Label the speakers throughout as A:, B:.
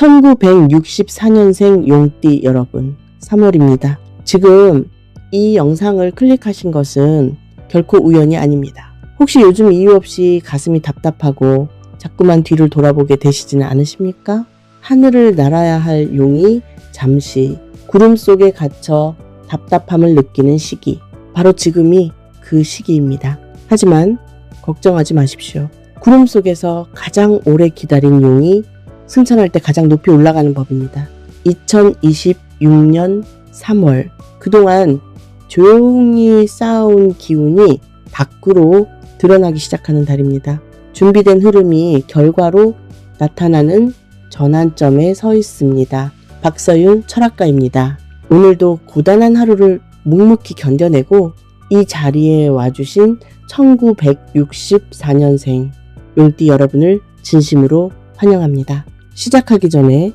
A: 1964년생 용띠 여러분, 3월입니다. 지금 이 영상을 클릭하신 것은 결코 우연이 아닙니다. 혹시 요즘 이유 없이 가슴이 답답하고 자꾸만 뒤를 돌아보게 되시지는 않으십니까? 하늘을 날아야 할 용이 잠시 구름 속에 갇혀 답답함을 느끼는 시기, 바로 지금이 그 시기입니다. 하지만 걱정하지 마십시오. 구름 속에서 가장 오래 기다린 용이 승천할 때 가장 높이 올라가는 법입니다. 2026년 3월, 그동안 조용히 쌓아온 기운이 밖으로 드러나기 시작하는 달입니다. 준비된 흐름이 결과로 나타나는 전환점에 서 있습니다. 박서윤 철학가입니다. 오늘도 고단한 하루를 묵묵히 견뎌내고 이 자리에 와주신 1964년생 용띠 여러분을 진심으로 환영합니다. 시작하기 전에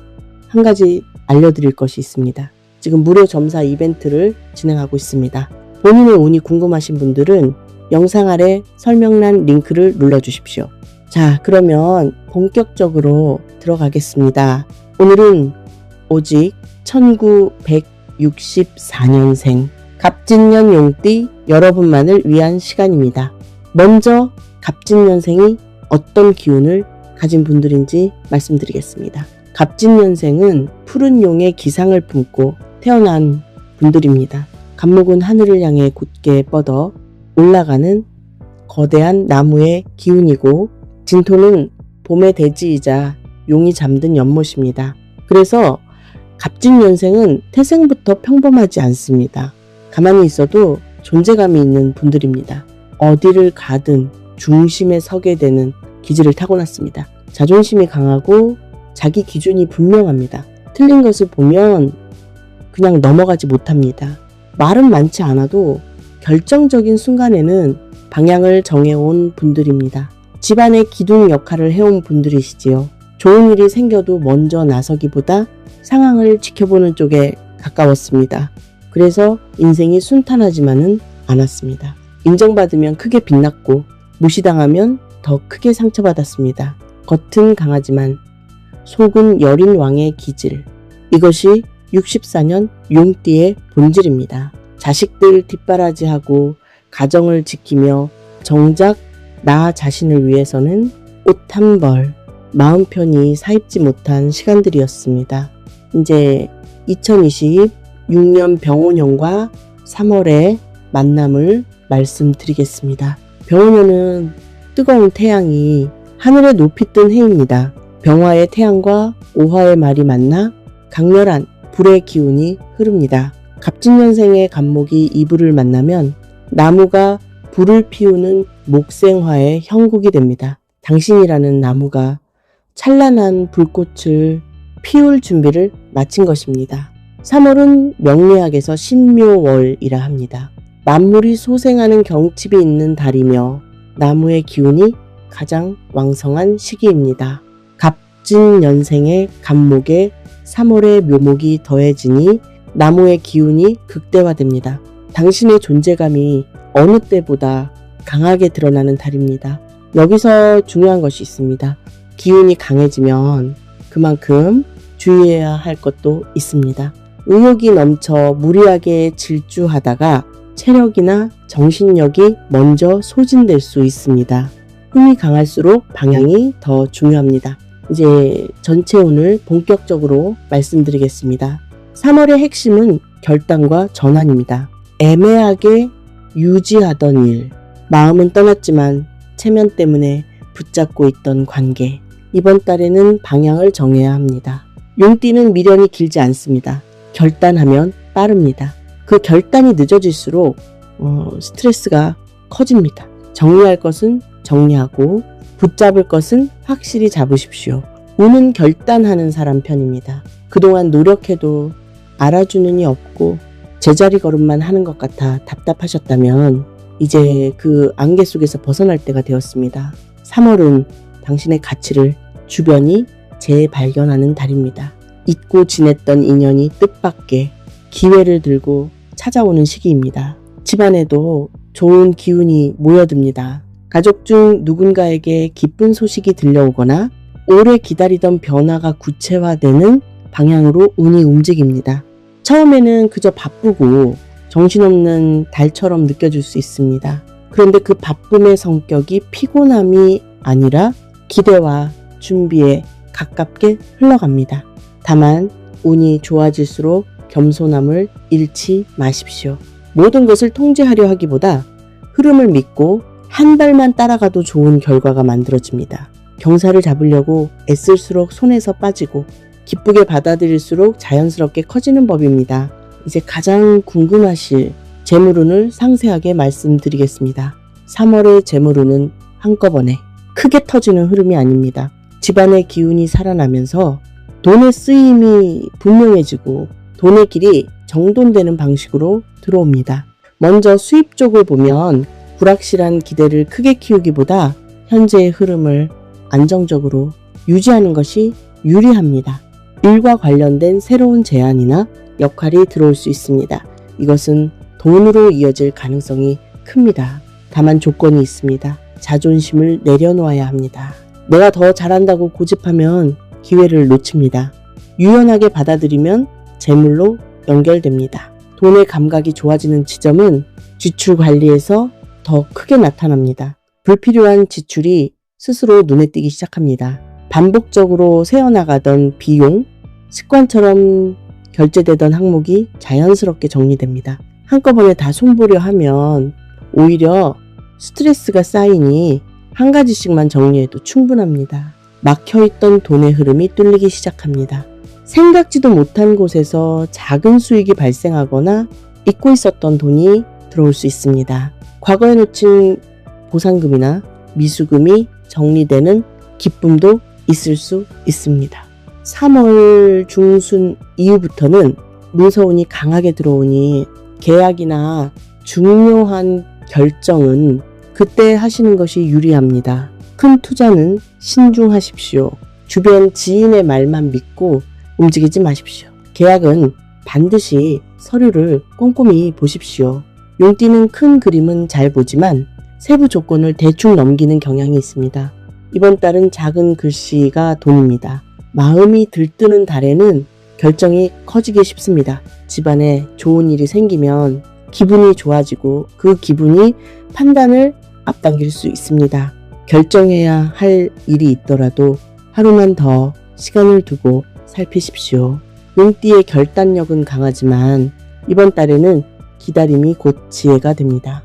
A: 한 가지 알려드릴 것이 있습니다. 지금 무료 점사 이벤트를 진행하고 있습니다. 본인의 운이 궁금하신 분들은 영상 아래 설명란 링크를 눌러주십시오. 자, 그러면 본격적으로 들어가겠습니다. 오늘은 오직 1964년생 갑진년 용띠 여러분만을 위한 시간입니다. 먼저 갑진년생이 어떤 기운을 가진 분들인지 말씀드리겠습니다. 갑진년생은 푸른 용의 기상을 품고 태어난 분들입니다. 갑목은 하늘을 향해 곧게 뻗어 올라가는 거대한 나무의 기운이고, 진토는 봄의 대지이자 용이 잠든 연못입니다. 그래서 갑진년생은 태생부터 평범하지 않습니다. 가만히 있어도 존재감이 있는 분들입니다. 어디를 가든 중심에 서게 되는 기질을 타고났습니다. 자존심이 강하고 자기 기준이 분명합니다. 틀린 것을 보면 그냥 넘어가지 못합니다. 말은 많지 않아도 결정적인 순간에는 방향을 정해온 분들입니다. 집안의 기둥 역할을 해온 분들이시지요. 좋은 일이 생겨도 먼저 나서기보다 상황을 지켜보는 쪽에 가까웠습니다. 그래서 인생이 순탄하지만은 않았습니다. 인정받으면 크게 빛났고 무시당하면 더 크게 상처받았습니다. 겉은 강하지만 속은 여린 왕의 기질. 이것이 64년 용띠의 본질입니다. 자식들 뒷바라지하고 가정을 지키며 정작 나 자신을 위해서는 옷 한 벌, 마음 편히 사입지 못한 시간들이었습니다. 이제 2026년 병원년과 3월의 만남을 말씀드리겠습니다. 병원년은 뜨거운 태양이 하늘에 높이 뜬 해입니다. 병화의 태양과 오화의 말이 만나 강렬한 불의 기운이 흐릅니다. 갑진년생의 갑목이 이불을 만나면 나무가 불을 피우는 목생화의 형국이 됩니다. 당신이라는 나무가 찬란한 불꽃을 피울 준비를 마친 것입니다. 3월은 명리학에서 신묘월이라 합니다. 만물이 소생하는 경칩이 있는 달이며 나무의 기운이 가장 왕성한 시기입니다. 갑진년생의 갑목에 3월의 묘목이 더해지니 나무의 기운이 극대화됩니다. 당신의 존재감이 어느 때보다 강하게 드러나는 달입니다. 여기서 중요한 것이 있습니다. 기운이 강해지면 그만큼 주의해야 할 것도 있습니다. 의욕이 넘쳐 무리하게 질주하다가 체력이나 정신력이 먼저 소진될 수 있습니다. 힘이 강할수록 방향이 더 중요합니다. 이제 전체 운을 본격적으로 말씀드리겠습니다. 3월의 핵심은 결단과 전환입니다. 애매하게 유지하던 일, 마음은 떠났지만 체면 때문에 붙잡고 있던 관계, 이번 달에는 방향을 정해야 합니다. 용띠는 미련이 길지 않습니다. 결단하면 빠릅니다. 그 결단이 늦어질수록 스트레스가 커집니다. 정리할 것은 정리하고 붙잡을 것은 확실히 잡으십시오. 운은 결단하는 사람 편입니다. 그동안 노력해도 알아주는 이 없고 제자리 걸음만 하는 것 같아 답답하셨다면 이제 그 안개 속에서 벗어날 때가 되었습니다. 3월은 당신의 가치를 주변이 재발견하는 달입니다. 잊고 지냈던 인연이 뜻밖의 기회를 들고 찾아오는 시기입니다. 집안에도 좋은 기운이 모여듭니다. 가족 중 누군가에게 기쁜 소식이 들려오거나 오래 기다리던 변화가 구체화되는 방향으로 운이 움직입니다. 처음에는 그저 바쁘고 정신없는 달처럼 느껴질 수 있습니다. 그런데 그 바쁨의 성격이 피곤함이 아니라 기대와 준비에 가깝게 흘러갑니다. 다만 운이 좋아질수록 겸손함을 잃지 마십시오. 모든 것을 통제하려 하기보다 흐름을 믿고 한 발만 따라가도 좋은 결과가 만들어집니다. 경사를 잡으려고 애쓸수록 손에서 빠지고 기쁘게 받아들일수록 자연스럽게 커지는 법입니다. 이제 가장 궁금하실 재물운을 상세하게 말씀드리겠습니다. 3월의 재물운은 한꺼번에 크게 터지는 흐름이 아닙니다. 집안의 기운이 살아나면서 돈의 쓰임이 분명해지고 돈의 길이 정돈되는 방식으로 들어옵니다. 먼저 수입 쪽을 보면 불확실한 기대를 크게 키우기보다 현재의 흐름을 안정적으로 유지하는 것이 유리합니다. 일과 관련된 새로운 제안이나 역할이 들어올 수 있습니다. 이것은 돈으로 이어질 가능성이 큽니다. 다만 조건이 있습니다. 자존심을 내려놓아야 합니다. 내가 더 잘한다고 고집하면 기회를 놓칩니다. 유연하게 받아들이면 재물로 연결됩니다. 돈의 감각이 좋아지는 지점은 지출 관리에서 더 크게 나타납니다. 불필요한 지출이 스스로 눈에 띄기 시작합니다. 반복적으로 새어나가던 비용, 습관처럼 결제되던 항목이 자연스럽게 정리됩니다. 한꺼번에 다 손보려 하면 오히려 스트레스가 쌓이니 한 가지씩만 정리해도 충분합니다. 막혀있던 돈의 흐름이 뚫리기 시작합니다. 생각지도 못한 곳에서 작은 수익이 발생하거나 잊고 있었던 돈이 들어올 수 있습니다. 과거에 놓친 보상금이나 미수금이 정리되는 기쁨도 있을 수 있습니다. 3월 중순 이후부터는 문서운이 강하게 들어오니 계약이나 중요한 결정은 그때 하시는 것이 유리합니다. 큰 투자는 신중하십시오. 주변 지인의 말만 믿고 움직이지 마십시오. 계약은 반드시 서류를 꼼꼼히 보십시오. 용띠는 큰 그림은 잘 보지만 세부 조건을 대충 넘기는 경향이 있습니다. 이번 달은 작은 글씨가 돈입니다. 마음이 들뜨는 달에는 결정이 커지기 쉽습니다. 집안에 좋은 일이 생기면 기분이 좋아지고 그 기분이 판단을 앞당길 수 있습니다. 결정해야 할 일이 있더라도 하루만 더 시간을 두고 살피십시오. 용띠의 결단력은 강하지만 이번 달에는 기다림이 곧 지혜가 됩니다.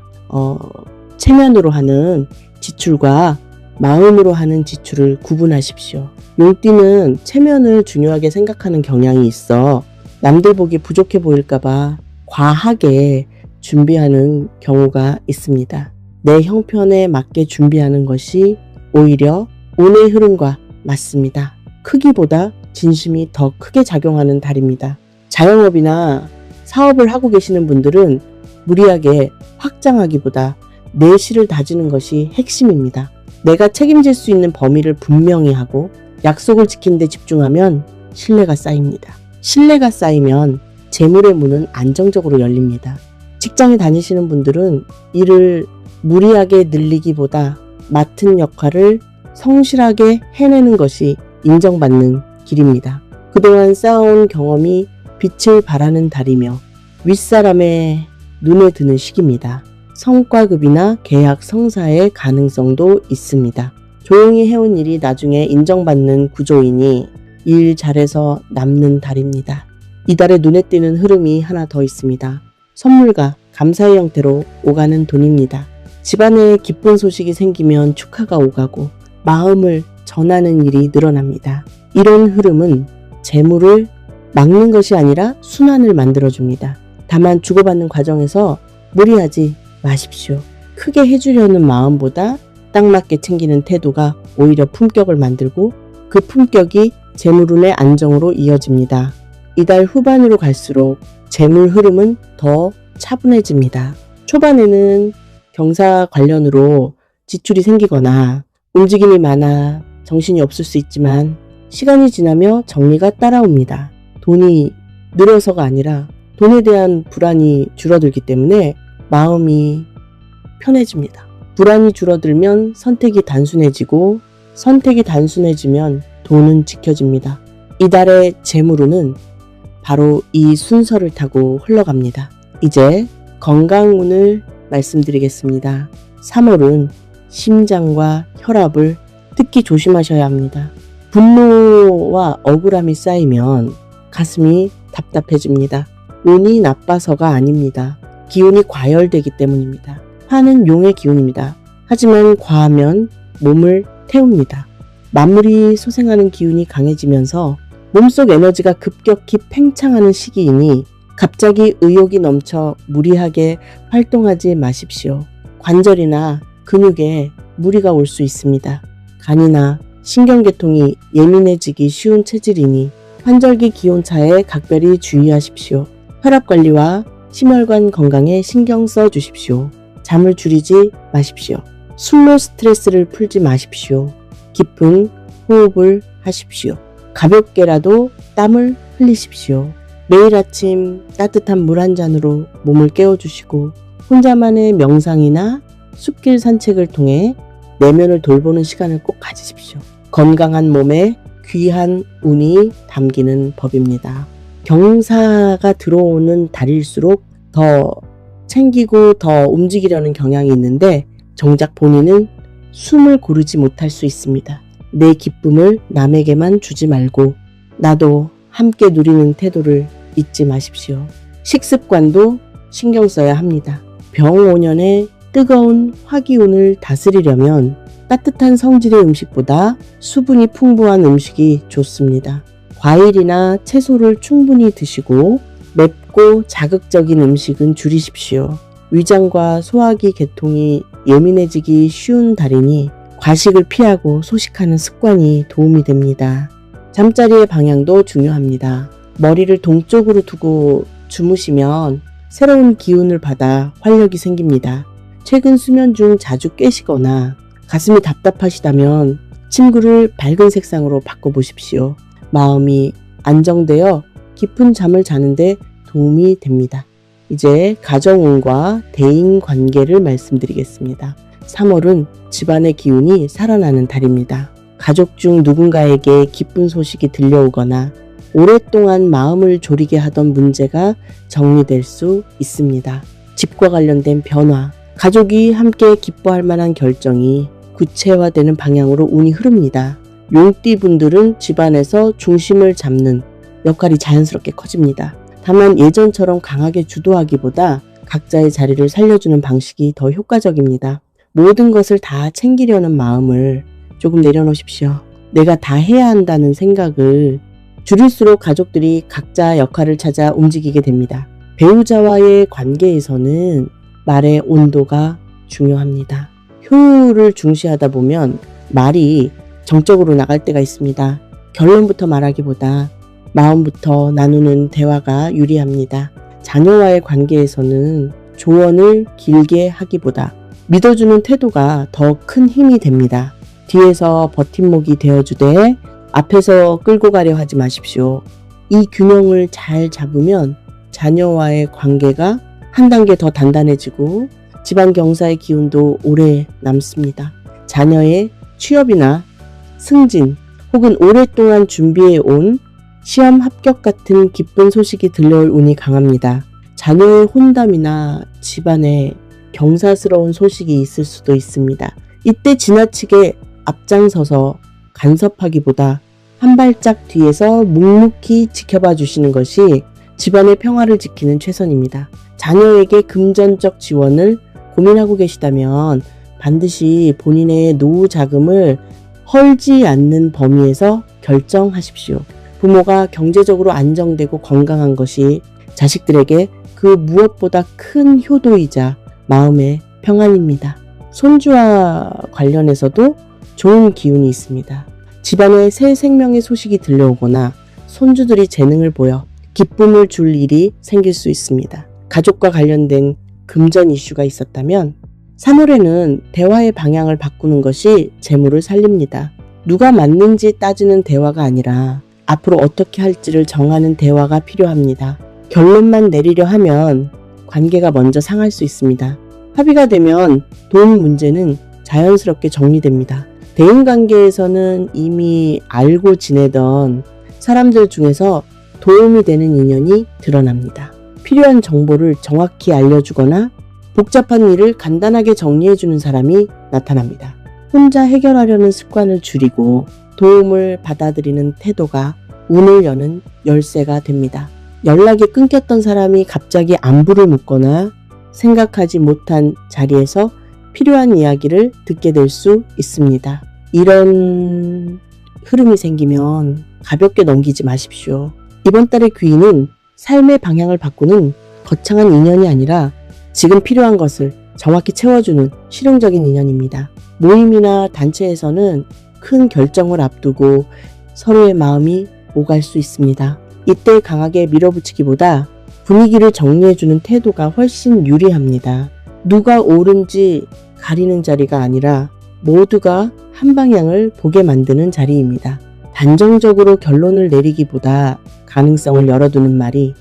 A: 체면으로 하는 지출과 마음으로 하는 지출을 구분하십시오. 용띠는 체면을 중요하게 생각하는 경향이 있어 남들 보기 부족해 보일까봐 과하게 준비하는 경우가 있습니다. 내 형편에 맞게 준비하는 것이 오히려 운의 흐름과 맞습니다. 크기보다 진심이 더 크게 작용하는 달입니다. 자영업이나 사업을 하고 계시는 분들은 무리하게 확장하기보다 내실을 다지는 것이 핵심입니다. 내가 책임질 수 있는 범위를 분명히 하고 약속을 지키는 데 집중하면 신뢰가 쌓입니다. 신뢰가 쌓이면 재물의 문은 안정적으로 열립니다. 직장에 다니시는 분들은 일을 무리하게 늘리기보다 맡은 역할을 성실하게 해내는 것이 인정받는 길입니다. 그동안 쌓아온 경험이 빛을 발하는 달이며 윗사람의 눈에 드는 시기입니다. 성과급이나 계약 성사의 가능성도 있습니다. 조용히 해온 일이 나중에 인정받는 구조이니 일 잘해서 남는 달입니다. 이달에 눈에 띄는 흐름이 하나 더 있습니다. 선물과 감사의 형태로 오가는 돈입니다. 집안에 기쁜 소식이 생기면 축하가 오가고 마음을 전하는 일이 늘어납니다. 이런 흐름은 재물을 막는 것이 아니라 순환을 만들어줍니다. 다만 주고받는 과정에서 무리하지 마십시오. 크게 해주려는 마음보다 딱 맞게 챙기는 태도가 오히려 품격을 만들고 그 품격이 재물운의 안정으로 이어집니다. 이달 후반으로 갈수록 재물 흐름은 더 차분해집니다. 초반에는 경사 관련으로 지출이 생기거나 움직임이 많아 정신이 없을 수 있지만 시간이 지나며 정리가 따라옵니다. 돈이 늘어서가 아니라 돈에 대한 불안이 줄어들기 때문에 마음이 편해집니다. 불안이 줄어들면 선택이 단순해지고 선택이 단순해지면 돈은 지켜집니다. 이달의 재물운은 바로 이 순서를 타고 흘러갑니다. 이제 건강운을 말씀드리겠습니다. 3월은 심장과 혈압을 특히 조심하셔야 합니다. 분노와 억울함이 쌓이면 가슴이 답답해집니다. 운이 나빠서가 아닙니다. 기운이 과열되기 때문입니다. 화는 용의 기운입니다. 하지만 과하면 몸을 태웁니다. 만물이 소생하는 기운이 강해지면서 몸속 에너지가 급격히 팽창하는 시기이니 갑자기 의욕이 넘쳐 무리하게 활동하지 마십시오. 관절이나 근육에 무리가 올 수 있습니다. 간이나 신경계통이 예민해지기 쉬운 체질이니 환절기 기온차에 각별히 주의하십시오. 혈압관리와 심혈관 건강에 신경 써 주십시오. 잠을 줄이지 마십시오. 술로 스트레스를 풀지 마십시오. 깊은 호흡을 하십시오. 가볍게라도 땀을 흘리십시오. 매일 아침 따뜻한 물 한 잔으로 몸을 깨워주시고 혼자만의 명상이나 숲길 산책을 통해 내면을 돌보는 시간을 꼭 가지십시오. 건강한 몸에 귀한 운이 담기는 법입니다. 경사가 들어오는 달일수록 더 챙기고 더 움직이려는 경향이 있는데 정작 본인은 숨을 고르지 못할 수 있습니다. 내 기쁨을 남에게만 주지 말고 나도 함께 누리는 태도를 잊지 마십시오. 식습관도 신경 써야 합니다. 병오년의 뜨거운 화기운을 다스리려면 따뜻한 성질의 음식보다 수분이 풍부한 음식이 좋습니다. 과일이나 채소를 충분히 드시고 맵고 자극적인 음식은 줄이십시오. 위장과 소화기 계통이 예민해지기 쉬운 달이니 과식을 피하고 소식하는 습관이 도움이 됩니다. 잠자리의 방향도 중요합니다. 머리를 동쪽으로 두고 주무시면 새로운 기운을 받아 활력이 생깁니다. 최근 수면 중 자주 깨시거나 가슴이 답답하시다면 침구를 밝은 색상으로 바꿔보십시오. 마음이 안정되어 깊은 잠을 자는데 도움이 됩니다. 이제 가정운과 대인관계를 말씀드리겠습니다. 3월은 집안의 기운이 살아나는 달입니다. 가족 중 누군가에게 기쁜 소식이 들려오거나 오랫동안 마음을 졸이게 하던 문제가 정리될 수 있습니다. 집과 관련된 변화, 가족이 함께 기뻐할 만한 결정이 구체화되는 방향으로 운이 흐릅니다. 용띠분들은 집안에서 중심을 잡는 역할이 자연스럽게 커집니다. 다만 예전처럼 강하게 주도하기보다 각자의 자리를 살려주는 방식이 더 효과적입니다. 모든 것을 다 챙기려는 마음을 조금 내려놓으십시오. 내가 다 해야 한다는 생각을 줄일수록 가족들이 각자 역할을 찾아 움직이게 됩니다. 배우자와의 관계에서는 말의 온도가 중요합니다. 효율을 중시하다 보면 말이 정적으로 나갈 때가 있습니다. 결론부터 말하기보다 마음부터 나누는 대화가 유리합니다. 자녀와의 관계에서는 조언을 길게 하기보다 믿어주는 태도가 더 큰 힘이 됩니다. 뒤에서 버팀목이 되어주되 앞에서 끌고 가려 하지 마십시오. 이 균형을 잘 잡으면 자녀와의 관계가 한 단계 더 단단해지고 집안 경사의 기운도 오래 남습니다. 자녀의 취업이나 승진 혹은 오랫동안 준비해온 시험 합격 같은 기쁜 소식이 들려올 운이 강합니다. 자녀의 혼담이나 집안에 경사스러운 소식이 있을 수도 있습니다. 이때 지나치게 앞장서서 간섭하기보다 한 발짝 뒤에서 묵묵히 지켜봐 주시는 것이 집안의 평화를 지키는 최선입니다. 자녀에게 금전적 지원을 고민하고 계시다면 반드시 본인의 노후 자금을 헐지 않는 범위에서 결정하십시오. 부모가 경제적으로 안정되고 건강한 것이 자식들에게 그 무엇보다 큰 효도이자 마음의 평안입니다. 손주와 관련해서도 좋은 기운이 있습니다. 집안에 새 생명의 소식이 들려오거나 손주들이 재능을 보여 기쁨을 줄 일이 생길 수 있습니다. 가족과 관련된 금전 이슈가 있었다면 3월에는 대화의 방향을 바꾸는 것이 재물을 살립니다. 누가 맞는지 따지는 대화가 아니라 앞으로 어떻게 할지를 정하는 대화가 필요합니다. 결론만 내리려 하면 관계가 먼저 상할 수 있습니다. 합의가 되면 돈 문제는 자연스럽게 정리됩니다. 대인관계에서는 이미 알고 지내던 사람들 중에서 도움이 되는 인연이 드러납니다. 필요한 정보를 정확히 알려주거나 복잡한 일을 간단하게 정리해주는 사람이 나타납니다. 혼자 해결하려는 습관을 줄이고 도움을 받아들이는 태도가 운을 여는 열쇠가 됩니다. 연락이 끊겼던 사람이 갑자기 안부를 묻거나 생각하지 못한 자리에서 필요한 이야기를 듣게 될 수 있습니다. 이런 흐름이 생기면 가볍게 넘기지 마십시오. 이번 달의 귀인은 삶의 방향을 바꾸는 거창한 인연이 아니라 지금 필요한 것을 정확히 채워주는 실용적인 인연입니다. 모임이나 단체에서는 큰 결정을 앞두고 서로의 마음이 오갈 수 있습니다. 이때 강하게 밀어붙이기보다 분위기를 정리해주는 태도가 훨씬 유리합니다. 누가 옳은지 가리는 자리가 아니라 모두가 한 방향을 보게 만드는 자리입니다. 단정적으로 결론을 내리기보다 가능성을 열어두는 말이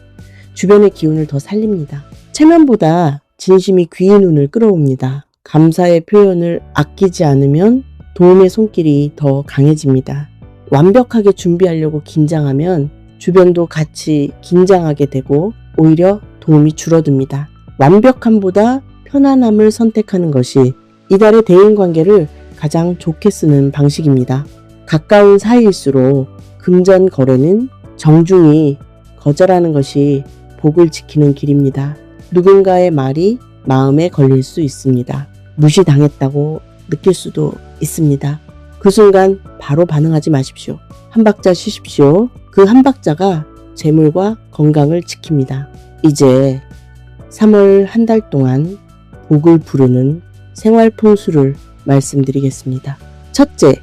A: 주변의 기운을 더 살립니다. 체면보다 진심이 귀인 운을 끌어옵니다. 감사의 표현을 아끼지 않으면 도움의 손길이 더 강해집니다. 완벽하게 준비하려고 긴장하면 주변도 같이 긴장하게 되고 오히려 도움이 줄어듭니다. 완벽함보다 편안함을 선택하는 것이 이달의 대인관계를 가장 좋게 쓰는 방식입니다. 가까운 사이일수록 금전 거래는 정중히 거절하는 것이 복을 지키는 길입니다. 누군가의 말이 마음에 걸릴 수 있습니다. 무시당했다고 느낄 수도 있습니다. 그 순간 바로 반응하지 마십시오. 한 박자 쉬십시오. 그 한 박자가 재물과 건강을 지킵니다. 이제 3월 한 달 동안 복을 부르는 생활 풍수를 말씀드리겠습니다. 첫째,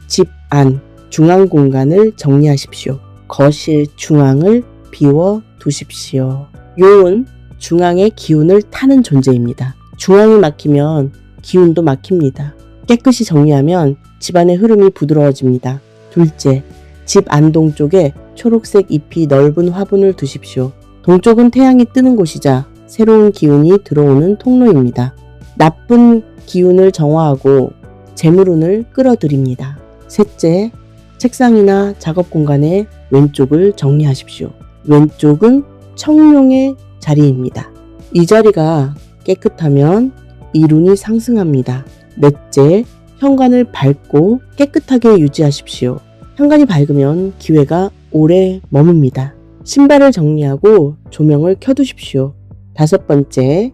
A: 집 안 중앙 공간을 정리하십시오. 거실 중앙을 비워 두십시오. 요은 중앙의 기운을 타는 존재입니다. 중앙이 막히면 기운도 막힙니다. 깨끗이 정리하면 집안의 흐름이 부드러워집니다. 둘째, 집 안동쪽에 초록색 잎이 넓은 화분을 두십시오. 동쪽은 태양이 뜨는 곳이자 새로운 기운이 들어오는 통로입니다. 나쁜 기운을 정화하고 재물운을 끌어들입니다. 셋째, 책상이나 작업 공간의 왼쪽을 정리하십시오. 왼쪽은 청룡의 자리입니다. 이 자리가 깨끗하면 일운이 상승합니다. 넷째, 현관을 밝고 깨끗하게 유지하십시오. 현관이 밝으면 기회가 오래 머뭅니다. 신발을 정리하고 조명을 켜두십시오. 다섯 번째,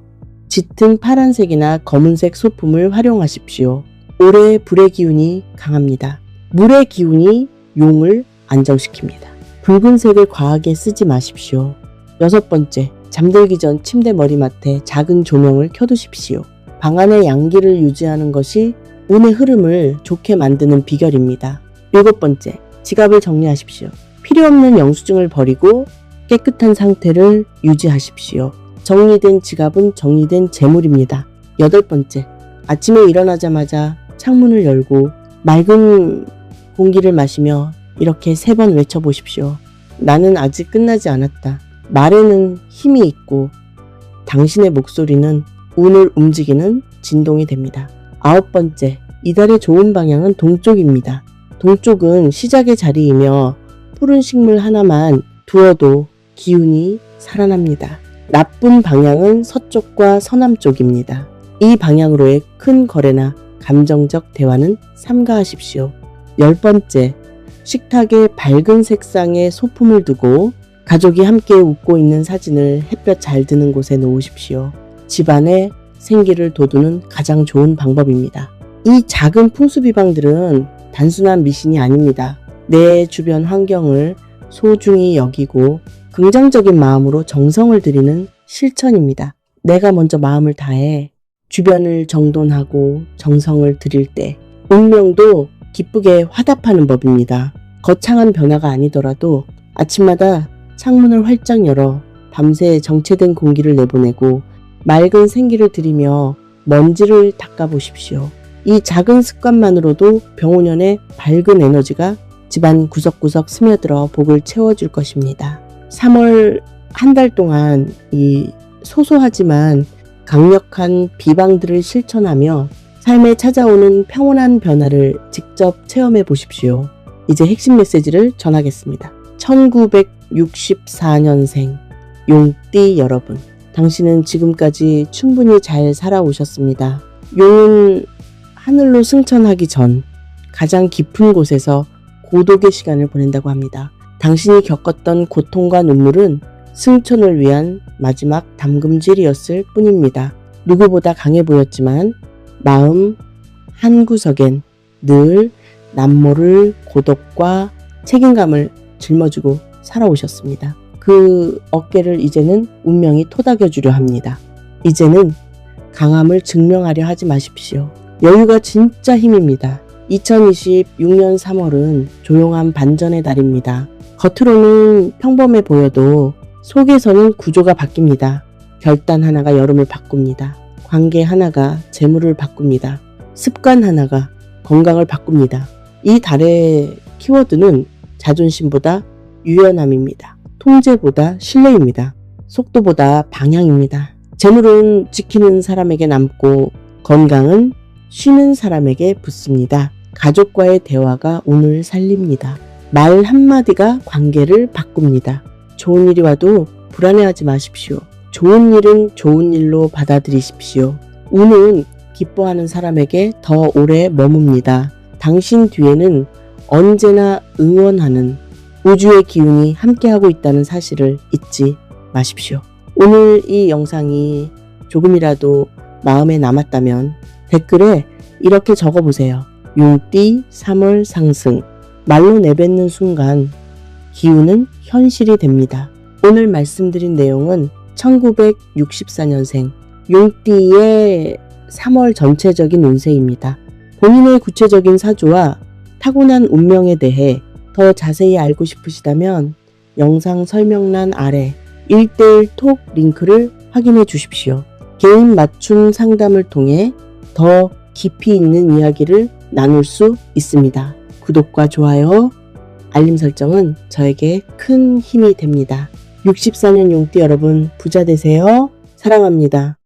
A: 짙은 파란색이나 검은색 소품을 활용하십시오. 올해 불의 기운이 강합니다. 물의 기운이 용을 안정시킵니다. 붉은색을 과하게 쓰지 마십시오. 여섯 번째, 잠들기 전 침대 머리맡에 작은 조명을 켜두십시오. 방 안의 양기를 유지하는 것이 운의 흐름을 좋게 만드는 비결입니다. 일곱 번째, 지갑을 정리하십시오. 필요 없는 영수증을 버리고 깨끗한 상태를 유지하십시오. 정리된 지갑은 정리된 재물입니다. 여덟 번째, 아침에 일어나자마자 창문을 열고 맑은 공기를 마시며 이렇게 3번 외쳐보십시오. 나는 아직 끝나지 않았다. 말에는 힘이 있고 당신의 목소리는 운을 움직이는 진동이 됩니다. 아홉 번째, 이달의 좋은 방향은 동쪽입니다. 동쪽은 시작의 자리이며 푸른 식물 하나만 두어도 기운이 살아납니다. 나쁜 방향은 서쪽과 서남쪽입니다. 이 방향으로의 큰 거래나 감정적 대화는 삼가하십시오. 열 번째, 식탁에 밝은 색상의 소품을 두고 가족이 함께 웃고 있는 사진을 햇볕 잘 드는 곳에 놓으십시오. 집안에 생기를 돋우는 가장 좋은 방법입니다. 이 작은 풍수비방들은 단순한 미신이 아닙니다. 내 주변 환경을 소중히 여기고 긍정적인 마음으로 정성을 들이는 실천입니다. 내가 먼저 마음을 다해 주변을 정돈하고 정성을 들일 때 운명도 기쁘게 화답하는 법입니다. 거창한 변화가 아니더라도 아침마다 창문을 활짝 열어 밤새 정체된 공기를 내보내고 맑은 생기를 들이며 먼지를 닦아보십시오. 이 작은 습관만으로도 병오년의 밝은 에너지가 집안 구석구석 스며들어 복을 채워줄 것입니다. 3월 한 달 동안 이 소소하지만 강력한 비방들을 실천하며 삶에 찾아오는 평온한 변화를 직접 체험해 보십시오. 이제 핵심 메시지를 전하겠습니다. 1964년생 용띠 여러분, 당신은 지금까지 충분히 잘 살아오셨습니다. 용은 하늘로 승천하기 전 가장 깊은 곳에서 고독의 시간을 보낸다고 합니다. 당신이 겪었던 고통과 눈물은 승천을 위한 마지막 담금질이었을 뿐입니다. 누구보다 강해 보였지만 마음 한구석엔 늘 남모를 고독과 책임감을 짊어지고 살아오셨습니다. 그 어깨를 이제는 운명이 토닥여주려 합니다. 이제는 강함을 증명하려 하지 마십시오. 여유가 진짜 힘입니다. 2026년 3월은 조용한 반전의 달입니다. 겉으로는 평범해 보여도 속에서는 구조가 바뀝니다. 결단 하나가 여름을 바꿉니다. 관계 하나가 재물을 바꿉니다. 습관 하나가 건강을 바꿉니다. 이 달의 키워드는 자존심보다 유연함입니다. 통제보다 신뢰입니다. 속도보다 방향입니다. 재물은 지키는 사람에게 남고 건강은 쉬는 사람에게 붙습니다. 가족과의 대화가 오늘 살립니다. 말 한마디가 관계를 바꿉니다. 좋은 일이 와도 불안해하지 마십시오. 좋은 일은 좋은 일로 받아들이십시오. 운은 기뻐하는 사람에게 더 오래 머뭅니다. 당신 뒤에는 언제나 응원하는 우주의 기운이 함께하고 있다는 사실을 잊지 마십시오. 오늘 이 영상이 조금이라도 마음에 남았다면 댓글에 이렇게 적어보세요. 용띠 3월 상승. 말로 내뱉는 순간 기운은 현실이 됩니다. 오늘 말씀드린 내용은 1964년생 용띠의 3월 전체적인 운세입니다. 본인의 구체적인 사주와 타고난 운명에 대해 더 자세히 알고 싶으시다면 영상 설명란 아래 1:1 톡 링크를 확인해 주십시오. 개인 맞춤 상담을 통해 더 깊이 있는 이야기를 나눌 수 있습니다. 구독과 좋아요, 알림 설정은 저에게 큰 힘이 됩니다. 64년 용띠 여러분 부자 되세요. 사랑합니다.